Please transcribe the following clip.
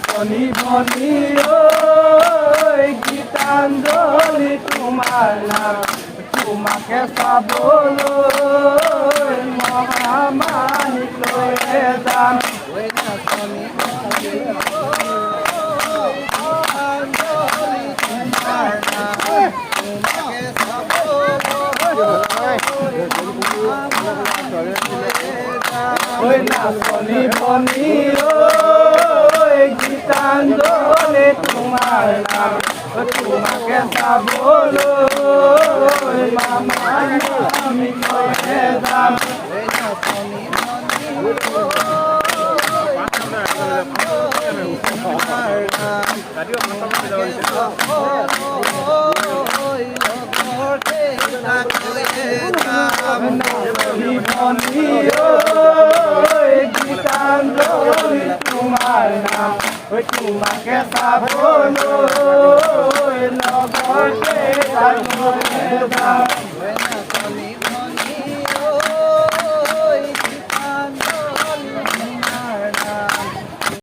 বনি বনি গীতাঞ্জলি তোমার নাম তোমাকে পাবলৈ মহামাহিক লয়ে যাম বনি বনি গীতাঞ্জলি তোমার নাম তোমাকে পাবলৈ আমি লয়ে যাম গীতাঞ্জলি তোমার নাম তোমাকে পাবলৈ